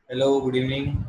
Hello, good evening.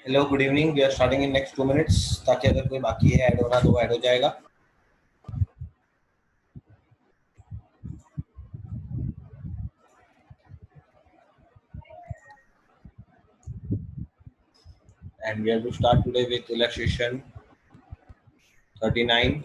Hello, good evening. We are starting in next 2 minutes. ताकि अगर कोई बाकी है ऐड होना तो वो ऐड हो जाएगा. And we have to start today with illustration 39.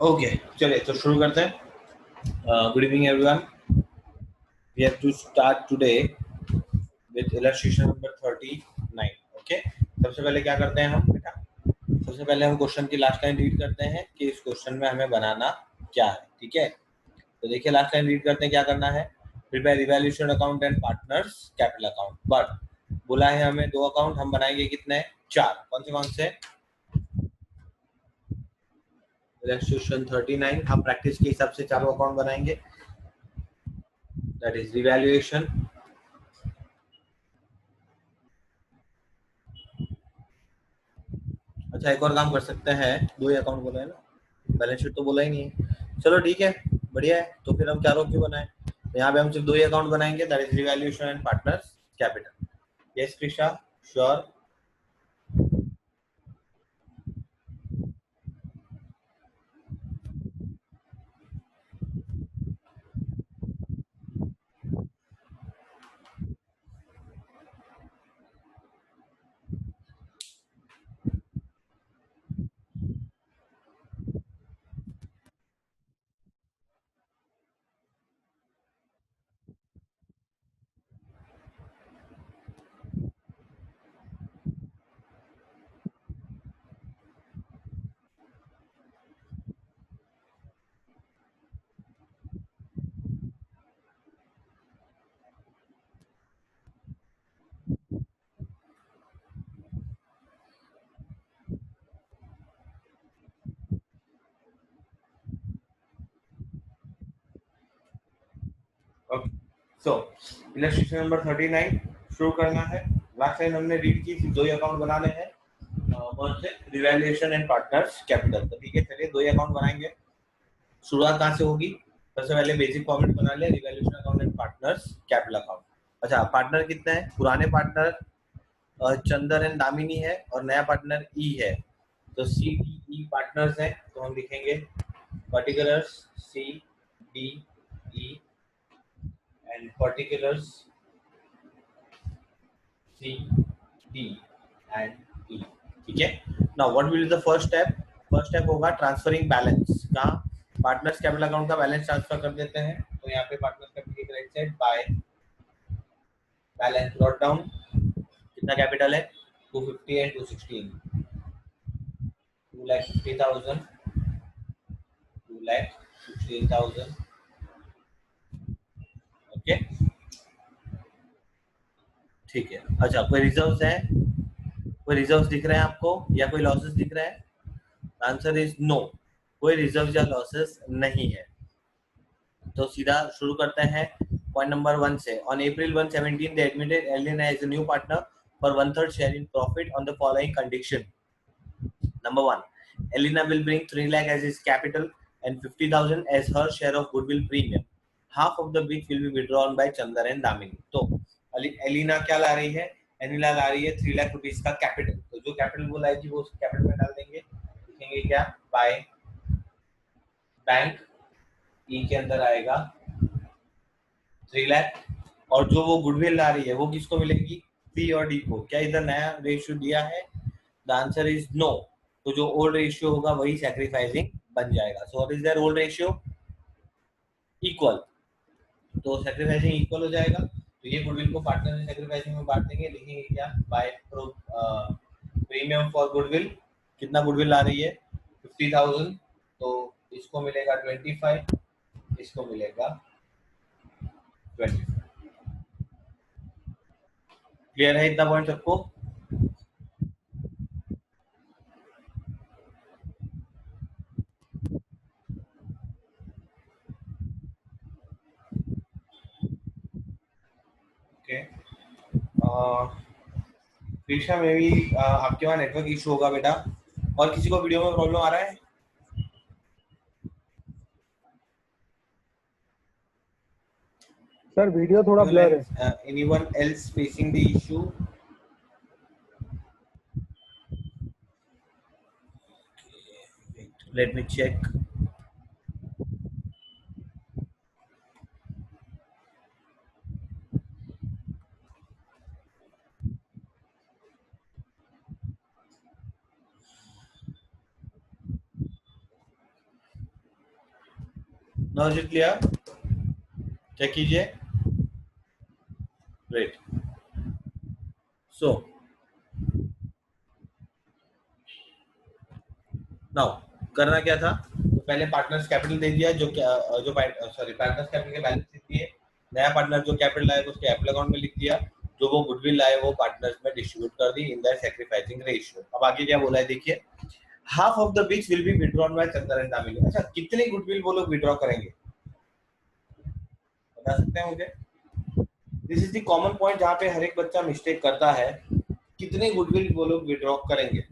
Okay, चलिए तो शुरू करते हैं. Good evening, everyone. We have to start today with illustration number 39. Okay. सबसे पहले क्या करते हैं हम बेटा? सबसे पहले हम क्वेश्चन की लास्ट लाइन रीड करते हैं कि इस क्वेश्चन में हमें बनाना क्या है. ठीक है. तो देखिए लास्ट लाइन रीड करते हैं क्या करना है. Prepare evaluation account and partners capital account. But बोला है हमें दो अकाउंट, हम बनाएंगे कितने? 4. कौन से? इलस्ट्रेशन 39. हम प्रैक्टिस के हिसाब से चारों अकाउंट बनाएंगे. दैट इज रिवैल्यूएशन, अच्छा एक और काम कर सकते हैं. दो ही अकाउंट बोला है ना, बैलेंस शीट तो बोला ही नहीं है. चलो ठीक है, बढ़िया है. तो फिर हम चारों क्यों बनाए? तो यहाँ पे हम सिर्फ दो ही अकाउंट बनाएंगे. That is revaluation and partners capital. Yes Krishna, sure. Okay, so illustration number 39 शुरू करना है। लास्ट टाइम हमने रीड की थी, दो ही अकाउंट बनाने हैं, कौन से, रिवैल्यूएशन एंड पार्टनर्स कैपिटल। तो ठीक है, चलिए दो ही अकाउंट बनाएंगे। शुरुआत कहाँ से होगी? सबसे पहले बेसिक फॉर्मेट बना ले, revaluation account and partners capital account. अच्छा, पार्टनर कितने हैं? पुराने पार्टनर चंदर एंड दामिनी है और नया पार्टनर ई है, तो सी डी ई पार्टनर्स हैं, तो हम लिखेंगे particulars C D E and particulars C D and E. ठीक है, now what will be the first step? First step होगा ट्रांसफरिंग बैलेंस का, पार्टनर्स कैपिटल अकाउंट का बैलेंस ट्रांसफर कर देते हैं। तो यहाँ पे partners capital right side by balance brought down, कितना कैपिटल है? 250 एंड 216, 2,50,000, 2,16,000। ओके, ठीक है। अच्छा, कोई रिजर्व्स है? कोई रिजर्व्स दिख रहे हैं आपको या कोई लॉसेस दिख रहा है? आंसर इज नो, कोई रिजर्व्स या लॉसेस नहीं है। तो सीधा शुरू करते हैं पॉइंट नंबर 1 से। On April 1, 17 they admitted Elena as a new partner for 1/3 share in profit on the following condition. Number 1, Elena will bring 3 lakh as his capital and 50,000 as her share of goodwill premium, half of the which will be withdrawn by Chandar and Damini. तो Elina क्या ला रही है? Elina ला रही है 3 lakh rupees का capital. तो जो capital वो लाएगी वो उस कैपिटल में डाल देंगे, लिखेंगे क्या? बाय बैंक, ई के अंदर आएगा 3 लाख, और जो वो गुडविल ला रही है वो किसको मिलेगी? सी और डी को। क्या इधर नया रेशियो दिया है? The answer is no. तो जो ओल्ड रेशियो होगा वही सैक्रिफाइसिंग बन जाएगा। So what is their old ratio? Equal. तो सैक्रिफाइसिंग इक्वल हो जाएगा, तो ये गुडविल को पार्टनर में सैक्रिफाइसिंग में बांट देंगे, लिखेंगे क्या? By premium for goodwill. कितना गुडविल ला रही है? 50,000, तो इसको मिलेगा 25, इसको मिलेगा 25। क्लियर है इतना पॉइंट सबको? ओके, कृष्णा में भी आपके वहाँ नेटवर्क इशू होगा बेटा। और किसी को वीडियो में प्रॉब्लम आ रहा है? सर वीडियो थोड़ा ब्लर है। Anyone else facing the issue? Let me check. Now is it clear? Check कीजिए। ग्रेट। सो नाउ करना क्या था? तो पहले पार्टनर्स कैपिटल दे दिया, जो पार्टनर्स कैपिटल के बैलेंस लिख दिए। नया पार्टनर जो कैपिटल लाए उसके कैपिटल अकाउंट में लिख दिया, जो वो गुडविल लाए वो पार्टनर्स में डिस्ट्रीब्यूट कर दी इन द सैक्रिफाइसिंग रेशियो। अब आगे क्या बोला है देखिए, half of the which will be withdrawn by Chander and Damini. अच्छा, कितने गुडविल वो लोग विथड्रॉ करेंगे बता सकते हैं मुझे? This is the common point जहां पे हर एक बच्चा मिस्टेक करता है। कितने गुडविल वो लोग विथड्रॉ करेंगे?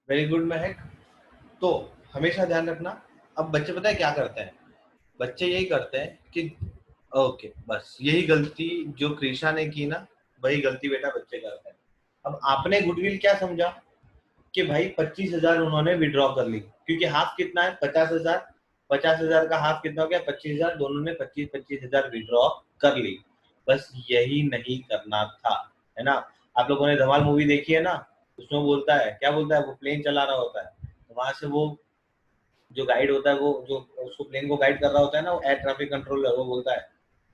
वेरी गुड महक। तो हमेशा ध्यान रखना। अब बच्चे पता है क्या करते हैं? बच्चे यही करते हैं कि ओके, बस यही गलती जो कृष्णा ने की ना, वही गलती बेटा बच्चे करते हैं। अब आपने गुडविल क्या समझा कि भाई 25,000 उन्होंने विड्रॉ कर ली, क्योंकि हाफ कितना है? 50,000। 50,000 का हाफ कितना हो गया? 25,000। दोनों ने 25,000 विड्रॉ कर ली। बस यही नहीं करना था, है ना? आप लोगों ने धमाल मूवी देखी है ना? उसमें बोलता है, क्या बोलता है? वो प्लेन चला रहा होता है, तो वहां से वो जो गाइड होता है, वो जो उसको प्लेन को गाइड कर रहा होता है ना, वो एयर ट्रैफिक कंट्रोलर, वो बोलता है,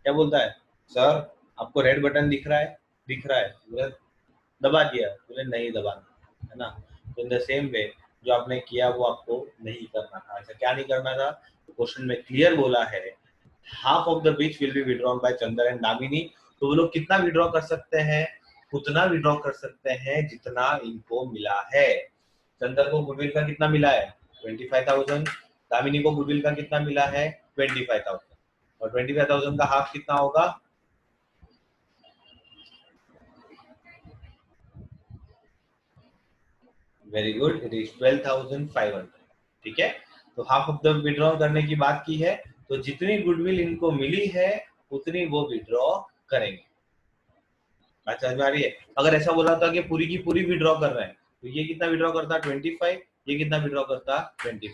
क्या बोलता है? सर, आपको रेड बटन दिख रहा है? दिख रहा है। दबा दिया, तूने नहीं दबाना है ना। तो इन द सेम वे जो आपने किया वो आपको नहीं करना था। ऐसा क्या नहीं करना था? क्वेश्चन में क्लियर बोला है half of the which will be withdrawn by Chander and Damini. तो वो लोग कितना विड्रॉ कर सकते हैं? उतना विड्रॉ कर सकते हैं जितना इनको मिला है। चंदर को गुडविल का कितना मिला है? 25,000। दामिनी को गुडविल का कितना मिला है? 25,000। और 25,000 का हाफ कितना होगा? Very good, it is 12,500। ठीक है, तो हाफ ऑफ द विड्रॉ करने की बात की है, तो जितनी गुडविल इनको मिली है उतनी वो विड्रॉ करेंगे। बात समझ में आ रही है? अगर ऐसा बोला था कि पूरी की पूरी विड्रॉ कर रहे हैं, तो ये कितना विड्रॉ करता? 25। ये कितना विड्रॉ करता? 25।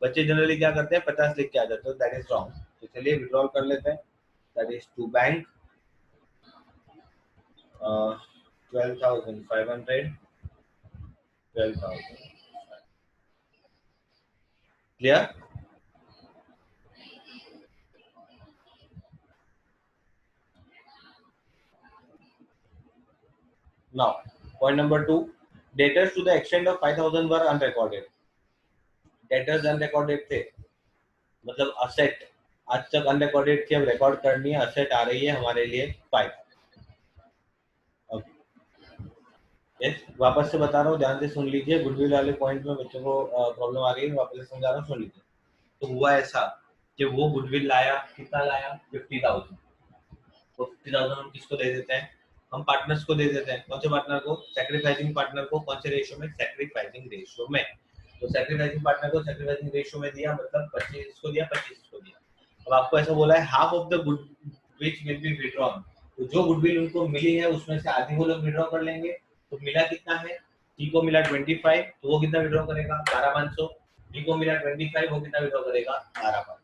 बच्चे जनरली क्या करते हैं? 50 लिख के आ जाते हैं, दैट इज रॉन्ग। तो चलिए विड्रॉल कर लेते हैं। That is to bank 12,500, 12,000। Clear? Now, point number 2, debtors to the extent of 5,000 were unrecorded. Debtors unrecorded थे, मतलब असेट आज तक अनरिकॉर्डेड थी, अब रिकॉर्ड करनी है, असेट आ रही है हमारे लिए 5। यस, वापस से बता रहा हूँ, ध्यान से सुन लीजिए। गुडविल वाले पॉइंट में बच्चों को प्रॉब्लम आ रही है, वापस से समझा रहा हूँ, सुन लीजिए। तो हुआ ऐसा कि वो गुडविल लाया, कितना लाया? 50,000। तो 50,000 हम किसको दे देते हैं? हम पार्टनर्स को दे देते हैं। कौन से पार्टनर को? सैक्रिफाइसिंग पार्टनर को। कौन से रेशियो में? सैक्रिफाइसिंग रेशियो में। तो सैक्रिफाइसिंग पार्टनर को सैक्रिफाइसिंग रेशियो में दिया, मतलब 25 को दिया, 25 को दिया। अब आपको ऐसा बोला है half of the good which will be withdrawn, तो जो गुडविल उनको मिली है उसमें से आधी वो लोग विड्रॉ कर लेंगे। तो मिला कितना है? टी को मिला 25, तो वो कितना विड्रॉ करेगा? 12,500। डी को मिला 25, वो कितना विड्रॉ करेगा? 12,500।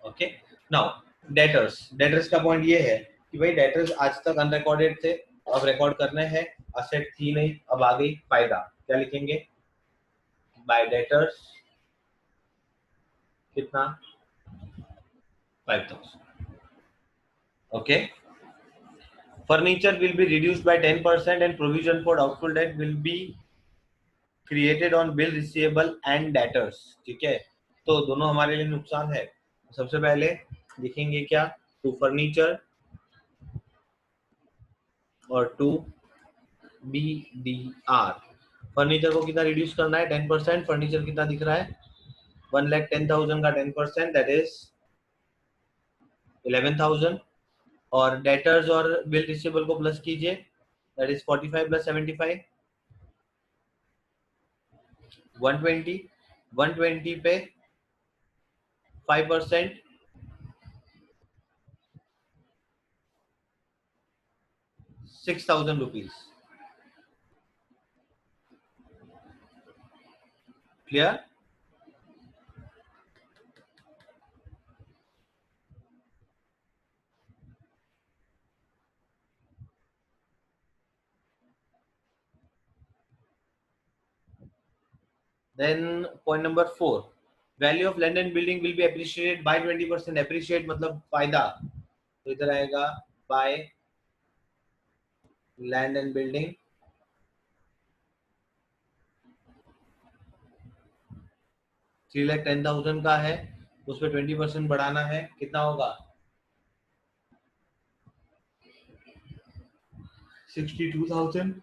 Okay, now debtors. डेटर्स का पॉइंट ये है कि भाई डेटर्स आज तक अनरिकॉर्डेड थे, अब रिकॉर्ड करने हैं। असेट थी नहीं, अब आ गई फायदा। क्या लिखेंगे? बाय डेटर्स कितना? 5,000। Okay, furniture will be reduced by 10% and provision for doubtful debt will be created on bill receivable and debtors। ठीक है, तो दोनों हमारे लिए नुकसान है। सबसे पहले लिखेंगे क्या? टू फर्नीचर और टू BDR। फर्नीचर को कितना रिड्यूस करना है? 10%। फर्नीचर कितना दिख रहा है? 1,10,000 का 10% दैट इज 11,000। और डेटर्स और बिल रिसीवेबल को प्लस कीजिए, दैट इज 45 प्लस 75 120। 120 पे 5% 6,000 rupees. Clear? Then point number 4, value of land and building will be appreciated by 20%। appreciate मतलब फायदा, तो इधर आएगा by land and building 3,10,000 का है, उस पर 20% बढ़ाना है, कितना होगा? 62,000।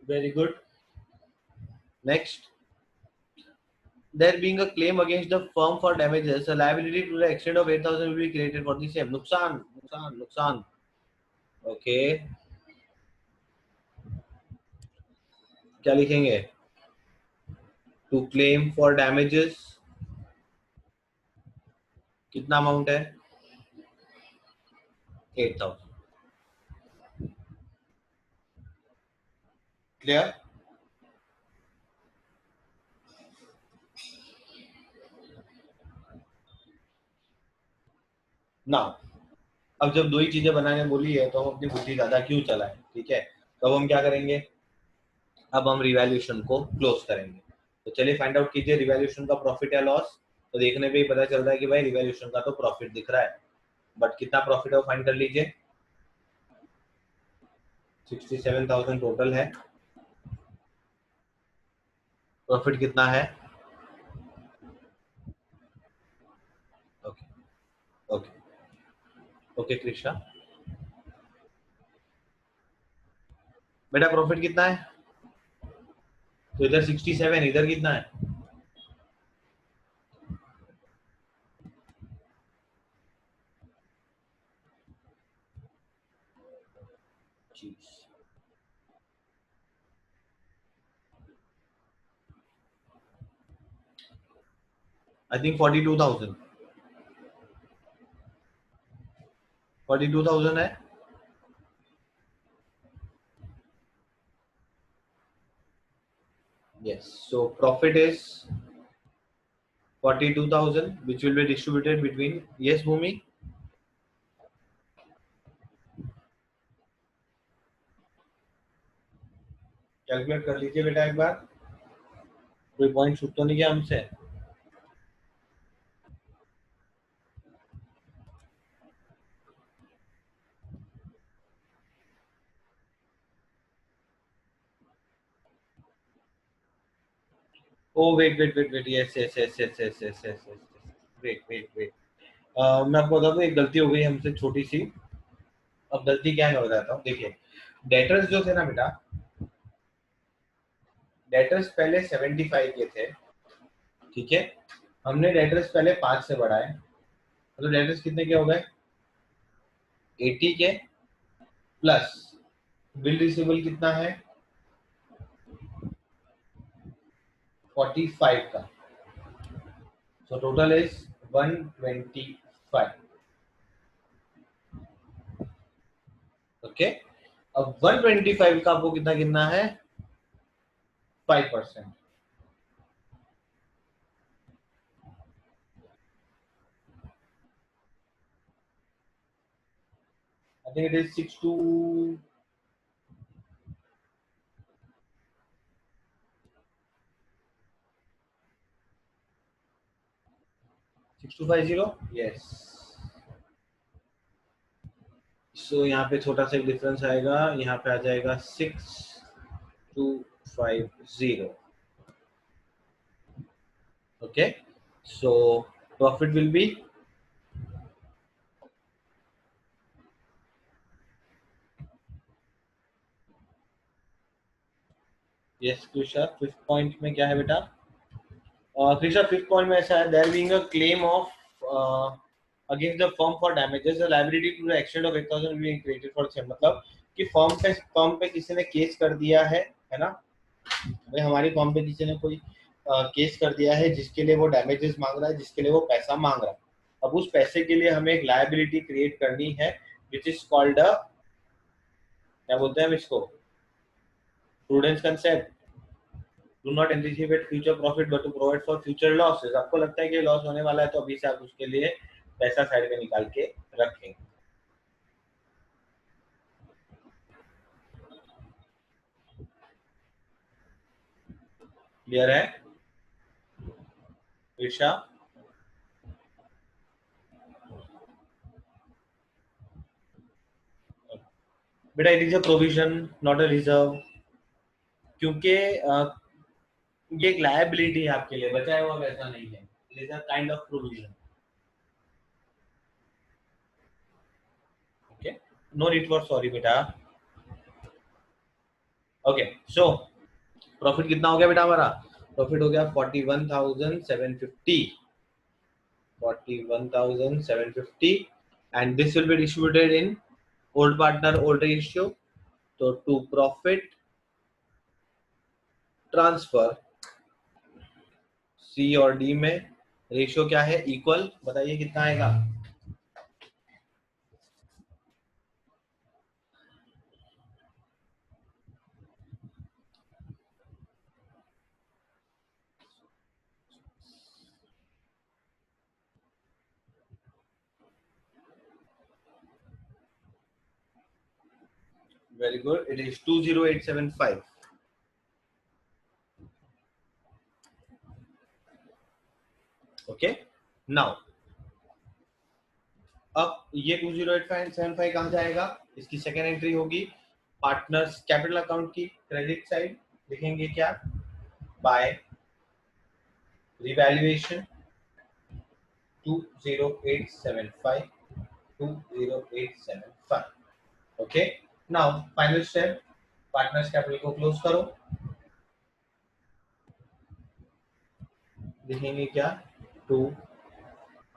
Very good. Next, there being a claim against the firm for damages, a liability to the extent of 8,000 will be created for the same। नुकसान नुकसान नुकसान। ओके, क्या लिखेंगे? टू क्लेम फॉर डैमेजेस कितना अमाउंट है? 8,000। क्लियर? ना, अब जब दो ही चीजें बनाने बोली है तो हम अपनी बुद्धि ज्यादा क्यों चलाएं? ठीक है, तो अब हम क्या करेंगे? अब हम रिवैल्यूएशन को क्लोज करेंगे। तो चलिए फाइंड आउट कीजिए रिवैल्यूएशन का प्रॉफिट या लॉस। तो देखने पे ही पता चल रहा है कि भाई रिवैल्यूएशन का तो प्रॉफिट दिख रहा है, बट कितना प्रॉफिट है वो फाइंड कर लीजिए। 67,000 टोटल है। प्रॉफिट कितना है? ओके ओके ओके कृष्णा, बेटा प्रॉफिट कितना है? तो इधर 67, इधर कितना है? आई थिंक 42,000 है। Yes. So profit is 42,000, which will be distributed between. Yes, Bhumi. Calculate कर लीजिए बेटा एक बार, कोई पॉइंट छूट तो नहीं गया हमसे? Oh wait. Yes. Wait. मैं आपको बता दूं, एक गलती हो गई हमसे छोटी सी। अब गलती क्या है मैं बताता हूँ। देखिए, डेटर्स जो थे ना बेटा, डेटर्स पहले 75 के थे, ठीक है। हमने डेटर्स पहले 5 से बढ़ाए, मतलब डेटर्स कितने के हो गए? 80 के, प्लस बिल रिसीवेबल कितना है? 45 का। So total is 125. ओके, अब 125 का आपको कितना गिनना है? 5%। I think it is 6250। Yes. सो यहाँ पे छोटा सा डिफरेंस आएगा, यहाँ पे आ जाएगा 6250। Okay, so profit will be, yes Krisha, fifth point में क्या है बेटा? कृषा, फिफ्थ पॉइंट में ऐसा है, there being a claim of against the firm for damages, the liability to the extent of 8,000 will be created for same. मतलब कि firm पे किसी ने केस कर दिया है ना भाई, हमारी फर्म पे किसी ने कोई केस कर दिया है जिसके लिए वो डैमेजेस मांग रहा है, जिसके लिए वो पैसा मांग रहा है। अब उस पैसे के लिए हमें एक लायबिलिटी क्रिएट करनी है, विच इज कॉल्ड अ, क्या बोलते हैं हम इसको? Prudence concept. Do not anticipate future profit but to provide for future losses. आपको लगता है कि लॉस होने वाला है, तो अभी से आप उसके लिए पैसा साइड में निकाल के रखेंगे। क्लियर है ईशा? बेटा it is a provision, not a reserve, क्योंकि ये एक लायबिलिटी है आपके लिए, बचाया हुआ पैसा नहीं है। It is a kind of provision. Okay, no need for sorry बेटा। ओके, सो प्रॉफिट कितना हो गया बेटा हमारा? प्रॉफिट हो गया 41,750, 41,750, and this will be distributed in old partner old ratio. तो टू प्रॉफिट ट्रांसफर सी और डी में रेशियो क्या है? इक्वल। बताइए कितना आएगा? Very good, it is 20875। Okay, now अब ये 20875 कहां जाएगा? इसकी सेकेंड एंट्री होगी पार्टनर्स कैपिटल अकाउंट की क्रेडिट साइड लिखेंगे क्या, by revaluation 20875 20875. Okay, now final step, partners capital को क्लोज करो, लिखेंगे क्या, टू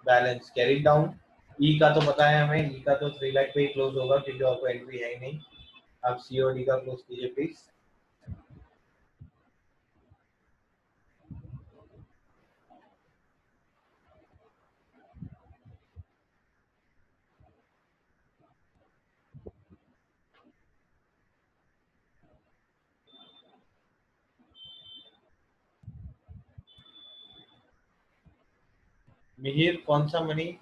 बैलेंस कैरी डाउन। ई का तो पता है हमें, ई का तो 3 लाख पे ही क्लोज होगा क्योंकि और कोई एंट्री है ही नहीं। आप सी और डी का क्लोज कीजिए प्लीज। मिहिर कौन सा money,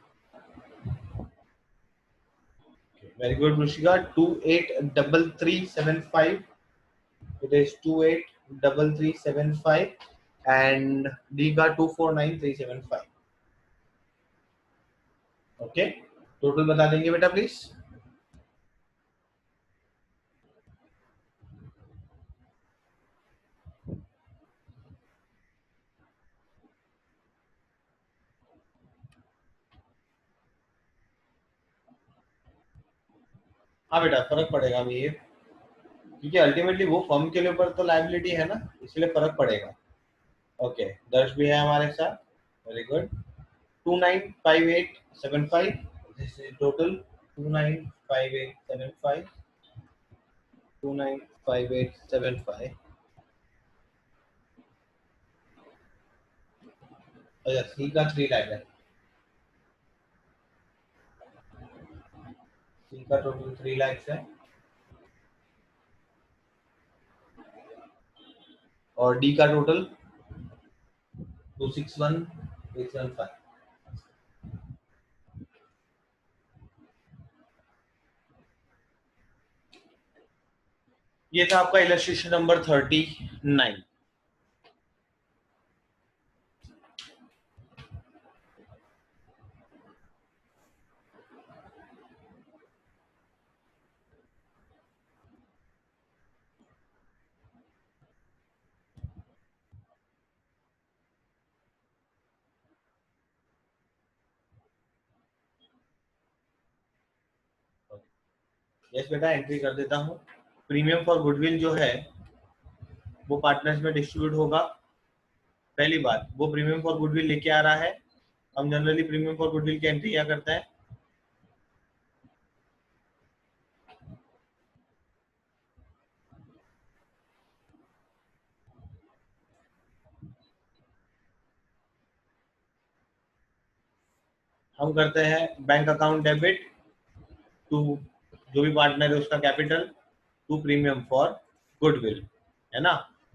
very good Rushika, 283375, it is 283375 and D का 249375. ओके, टोटल बता देंगे बेटा प्लीज। हाँ बेटा फर्क पड़ेगा मिहिर, क्योंकि अल्टीमेटली वो फर्म के लिए ऊपर तो लायबिलिटी है ना, इसलिए फर्क पड़ेगा। ओके, दर्श भी है हमारे साथ, very good. 295875, this is total 295875 295875। अच्छा, सी का 3 लाख है, सी का टोटल 3 लाख है और डी का टोटल 261875। ये था आपका इलस्ट्रेशन नंबर 39। यस बेटा, एंट्री कर देता हूँ। प्रीमियम फॉर गुडविल जो है वो पार्टनर्स में डिस्ट्रीब्यूट होगा। पहली बात, वो प्रीमियम फॉर गुडविल लेके आ रहा है। हम जनरली प्रीमियम फॉर गुडविल की एंट्री क्या करते हैं, हम करते हैं बैंक अकाउंट डेबिट टू जो भी पार्टनर है उसका capital to premium for goodwill, है ना।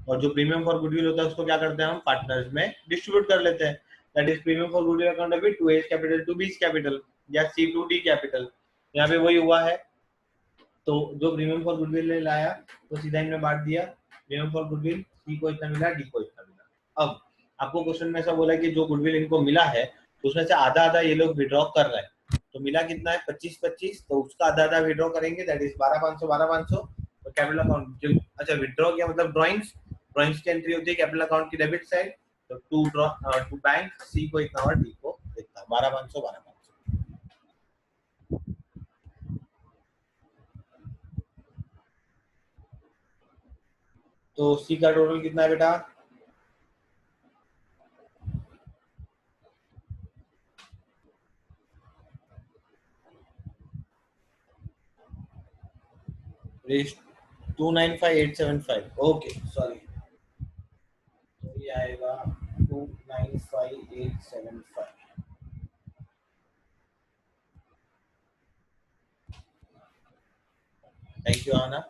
और जो प्रीमियम फॉर गुडविल होता है उसको क्या करते हैं हम पार्टनर्स में डिस्ट्रीब्यूट कर लेते हैं। That is premium for goodwill account debit to as capital to B's capital या सी टू डी कैपिटल। यहाँ पे वही हुआ है, तो जो प्रीमियम फॉर गुडविल ने लाया तो सीधा इनमें बांट दिया। प्रीमियम फॉर गुडविल सी को इतना मिला, डी को इतना मिला। अब आपको क्वेश्चन में ऐसा बोला कि जो गुडविल इनको मिला है तो उसमें से आधा आधा ये लोग विड्रॉ कर रहे हैं, तो मिला कितना है 25-25, तो उसका आधा आधा विड्रॉ करेंगे, दैट इज 12,500 12,500। तो कैपिटल अकाउंट जो, अच्छा विड्रॉ क्या मतलब, ड्रॉइंग्स, ड्रॉइंग्स की एंट्री होती है कैपिटल अकाउंट की डेबिट साइड, तो टू बैंक, सी को इतना और डी को इतना, 12,500 12,500। तो सी का टोटल कितना है बेटा, रेस्ट 295875। ओके सॉरी, तो ये आएगा 295875। थैंक यू आना।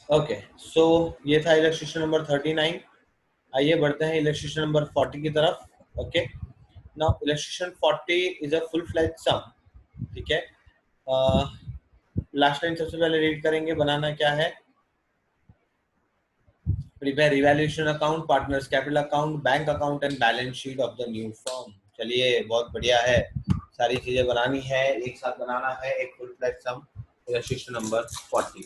ओके, सो ये था इलस्ट्रेशन नंबर 39। आइए बढ़ते हैं इलस्ट्रेशन नंबर 40 की तरफ। Okay, now illustration 40 is a full fledged sum, ठीक है। लास्ट लाइन सबसे पहले रीड करेंगे, बनाना क्या है, prepare evaluation account, partners capital account, bank account and balance sheet of the new firm. चलिए बहुत बढ़िया है, सारी चीजें बनानी है, एक साथ बनाना है एक फुल फ्लैज सम। illustration number 40.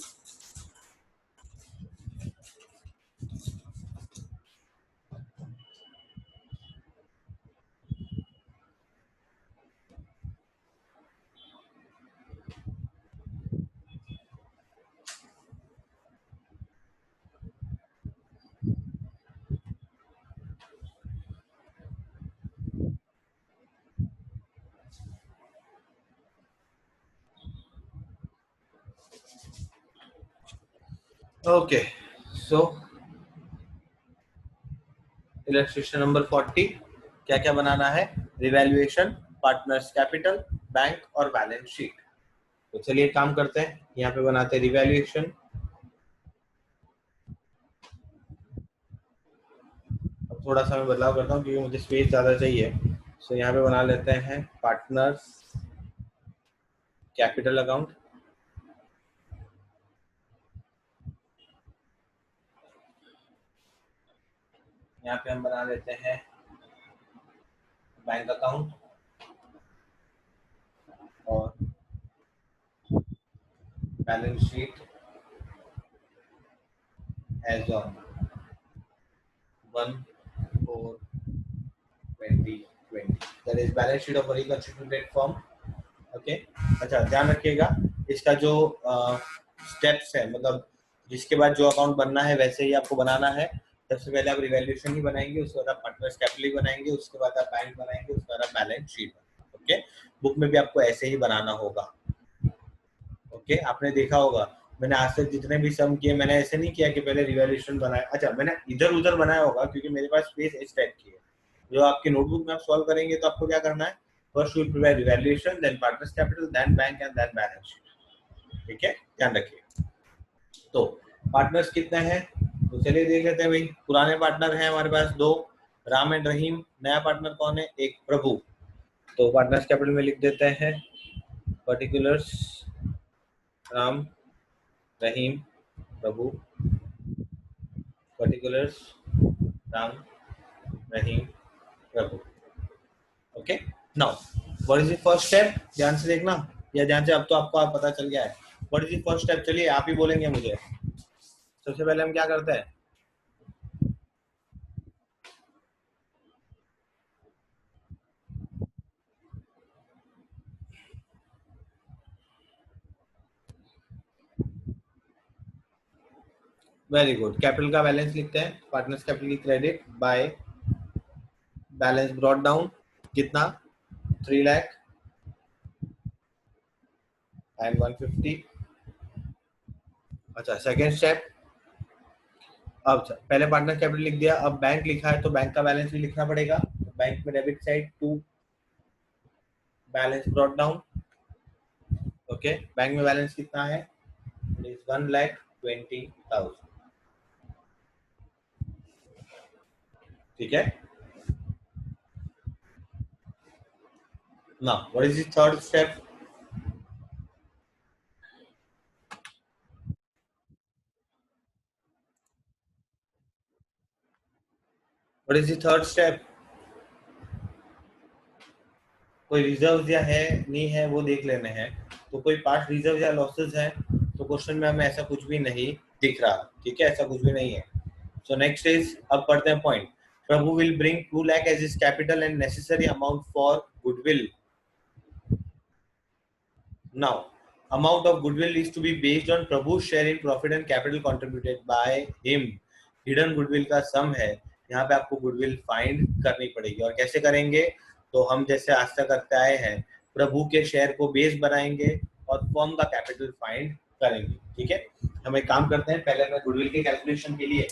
Okay, so illustration number 40 क्या क्या बनाना है? रिवैल्यूएशन, पार्टनर्स कैपिटल, बैंक और बैलेंस शीट। तो चलिए काम करते हैं, यहाँ पे बनाते हैं रिवैल्यूएशन। अब थोड़ा सा मैं बदलाव करता हूँ क्योंकि मुझे स्पेस ज्यादा चाहिए। सो यहाँ पे बना लेते हैं पार्टनर्स कैपिटल अकाउंट, यहाँ पे हम बना लेते हैं बैंक अकाउंट और balance sheet as on 1/4/2020, that is balance sheet of reconstructed firm. Okay, अच्छा ध्यान रखिएगा इसका जो स्टेप्स है, मतलब जिसके बाद जो अकाउंट बनना है वैसे ही आपको बनाना है। सबसे पहले आप रिवैल्यूएशन ही बनाएंगे, उसके बाद आप पार्टनर्स कैपिटल ही बनाएंगे, उसके बाद आप बैंक बनाएंगे, उसके बाद आप बैलेंस शीट। ओके, बुक में भी आपको ऐसे ही बनाना होगा। ओके, आपने देखा होगा मैंने आज तक जितने भी सम किए मैंने ऐसे नहीं किया कि पहले रिवैल्यूएशन बनाया। अच्छा, मैंने इधर उधर बनाया होगा क्योंकि मेरे पास स्पेस इस टाइप की है। जो आपकी नोटबुक में आप सॉल्व करेंगे तो आपको क्या करना है, first you prepare revaluation, then partners capital, then bank and then balance sheet. ठीक है, ध्यान रखिए। तो पार्टनर्स कितने हैं तो चलिए देख लेते हैं भाई। पुराने पार्टनर हैं हमारे पास 2, राम एंड रहीम। नया पार्टनर कौन है? एक, प्रभु। तो पार्टनर्स कैपिटल में लिख देते हैं particulars Ram Rahim Prabhu, particulars Ram Rahim Prabhu. Okay, now what is the first step? ध्यान से देखना, या ध्यान से, अब तो आपको आप पता चल गया है what is the first step. चलिए आप ही बोलेंगे मुझे। सबसे पहले हम क्या करते हैं? वेरी गुड, कैपिटल का बैलेंस लिखते हैं। पार्टनर्स कैपिटल की credit by balance brought down, कितना? 3 लाख एंड 150। अच्छा, सेकेंड स्टेप, अब पहले पार्टनर कैपिटल लिख दिया, अब बैंक लिखा है तो बैंक का बैलेंस भी लिखना पड़ेगा। बैंक में debit side 2 balance brought down. Okay, bank में बैलेंस कितना है? 1,20,000। ठीक है, now what is the third step? What is the third step? कोई रिजर्व या है नहीं है वो देख लेने हैं। तो कोई पार्ट रिजर्व या लॉसेस है तो क्वेश्चन में हमें ऐसा कुछ भी नहीं दिख रहा। ठीक है, ऐसा कुछ भी नहीं है। सो नेक्स्ट इज, अब पढ़ते हैं point. Prabhu will bring 2 lakh as his capital and necessary amount for goodwill. Now amount of goodwill is to be based on Prabhu's share in profit and capital contributed by him. Hidden goodwill का सम है, यहाँ पे आपको goodwill find करनी पड़ेगी। और कैसे करेंगे? तो हम जैसे आज तक करते आए हैं, प्रभु के शेयर को बेस बनाएंगे और फर्म का कैपिटल फाइंड करेंगे। ठीक है, हम एक काम करते हैं, पहले मैं गुडविल के कैलकुलेशन के लिए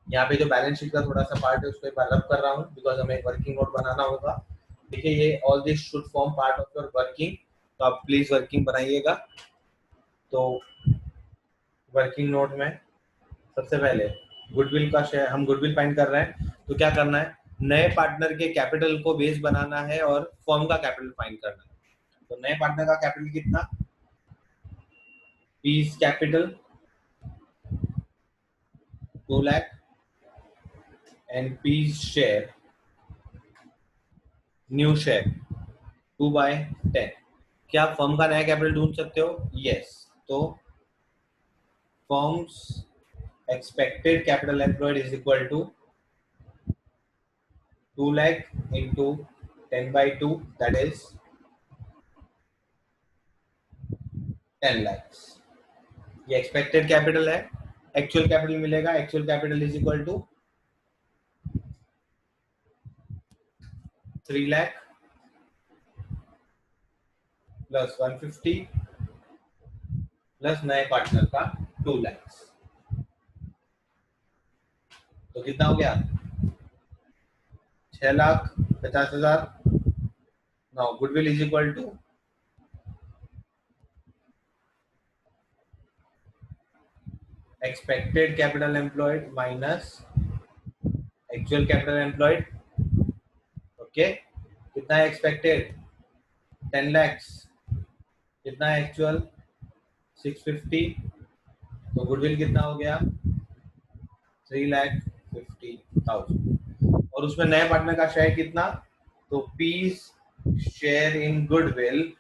यहाँ पे जो बैलेंस शीट का थोड़ा सा पार्ट है उसको एक बार रब कर रहा हूँ, बिकॉज हमें एक वर्किंग नोट बनाना होगा। देखिए, ये all this should form part of your working, तो आप प्लीज वर्किंग बनाइएगा। तो वर्किंग नोट में सबसे पहले गुडविल का शेयर, हम गुडविल फाइंड कर रहे हैं तो क्या करना है? नए पार्टनर के कैपिटल को बेस बनाना है और फर्म का कैपिटल फाइंड करना है। तो नए पार्टनर का कैपिटल कितना? P's capital 2 lakh and P's share new share 2/10। क्या फर्म का नया कैपिटल ढूंढ सकते हो? यस। तो firm's expected capital employed is equal to 2 lakh into 10 by 2, that is 10 lakhs. ये एक्सपेक्टेड कैपिटल है, एक्चुअल कैपिटल मिलेगा, actual capital is equal to 3 lakh plus 150 plus नए पार्टनर का 2 lakhs। तो कितना हो गया? 6,50,000। Now goodwill is equal to expected capital employed minus actual capital employed. Okay, कितना है एक्सपेक्टेड? 10 lakhs। कितना है एक्चुअल? 650। तो गुडविल कितना हो गया? 3,50,000। और उसमें नए पार्टनर का शेयर कितना? तो P's share in goodwill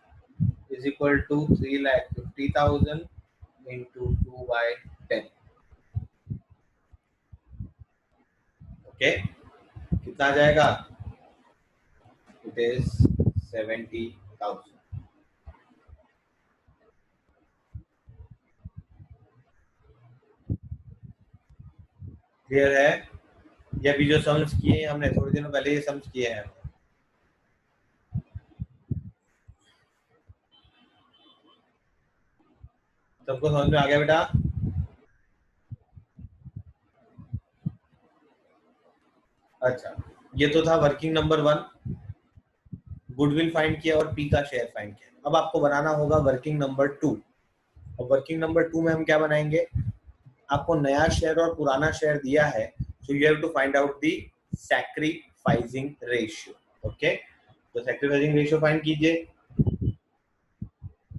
is equal to 3,50,000 into 2/10। Okay, कितना आ जाएगा? It is 70,000। क्लियर है? ये अभी जो सम्स किए हैं हमने, थोड़े दिनों पहले ये सम्स किए हैं। सबको समझ में आ गया बेटा? अच्छा, ये तो था वर्किंग नंबर 1, गुडविल फाइंड किया और पी का शेयर फाइंड किया। अब आपको बनाना होगा वर्किंग नंबर 2। और वर्किंग नंबर 2 में हम क्या बनाएंगे? आपको नया शेयर और पुराना शेयर दिया है, so you have to find out the sacrificing ratio. Okay, तो सैक्रिफाइसिंग रेशियो फाइंड कीजिए।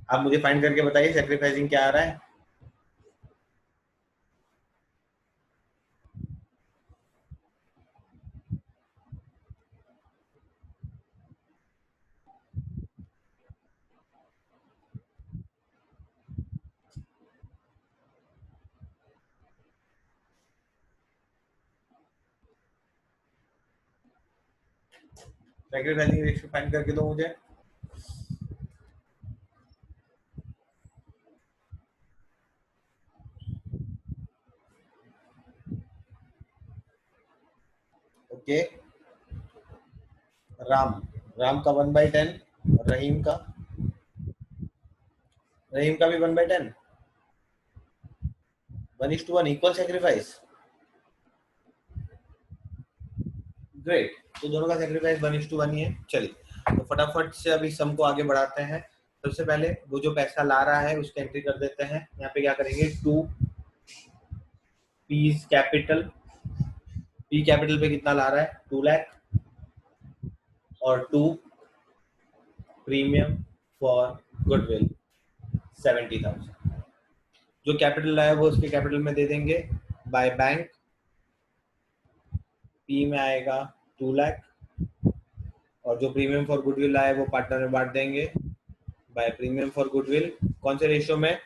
आप मुझे फाइंड करके बताइए सैक्रिफाइसिंग क्या आ रहा है। सैक्रिफाइसिंग रेशियो फाइंड करके दो मुझे। ओके, राम का 1/10, रहीम का भी 1/10। 1:1 इक्वल सैक्रिफाइस। ग्रेट, तो दोनों का सैक्रिफाइस 1:1 ही है। चलिए, तो फटाफट से अभी सम को आगे बढ़ाते हैं। सबसे पहले वो जो पैसा ला रहा है उसकी एंट्री कर देते हैं। यहाँ पे क्या करेंगे? 2 पीस कैपिटल। पी कैपिटल पे कितना ला रहा है? 2 लाख। और 2 प्रीमियम फॉर गुडविल 70,000। जो कैपिटल लाया वो उसके कैपिटल में दे देंगे बाय बैंक। पी में आएगा 2 लाख और जो प्रीमियम फॉर गुडविल लाया वो पार्टनर में बांट देंगे बाय प्रीमियम फॉर गुडविल। कौन से रेशियो में?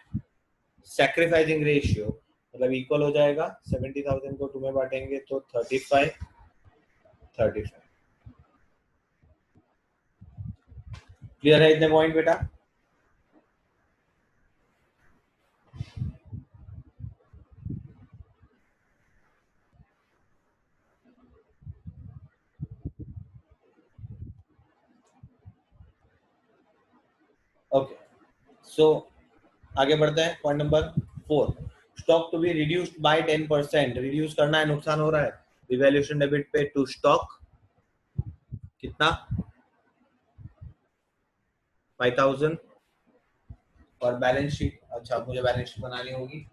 सैक्रिफाइसिंग रेशियो, मतलब इक्वल हो जाएगा। 70,000 को 2 में बांटेंगे तो 35। क्लियर है इतने पॉइंट बेटा? ओके, सो आगे बढ़ते हैं। Point number 4, stock to be reduced by 10%। Reduce करना है, नुकसान हो रहा है। रिवैल्यूएशन डेबिट पे टू स्टॉक कितना? 5,000। और बैलेंस शीट, अच्छा मुझे बैलेंस शीट बनानी होगी।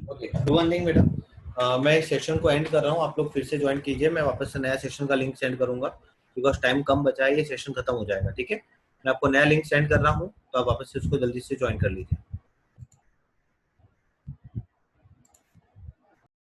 ओके, डू वन थिंग बेटा, मैं इस सेशन को एंड कर रहा हूँ। आप लोग फिर से ज्वाइन कीजिए, मैं वापस से नया सेशन का लिंक सेंड करूंगा। बिकॉज टाइम कम बचा है, ये सेशन खत्म हो जाएगा। ठीक है, मैं आपको नया लिंक सेंड कर रहा हूँ, तो आप वापस से उसको जल्दी से ज्वाइन कर लीजिए।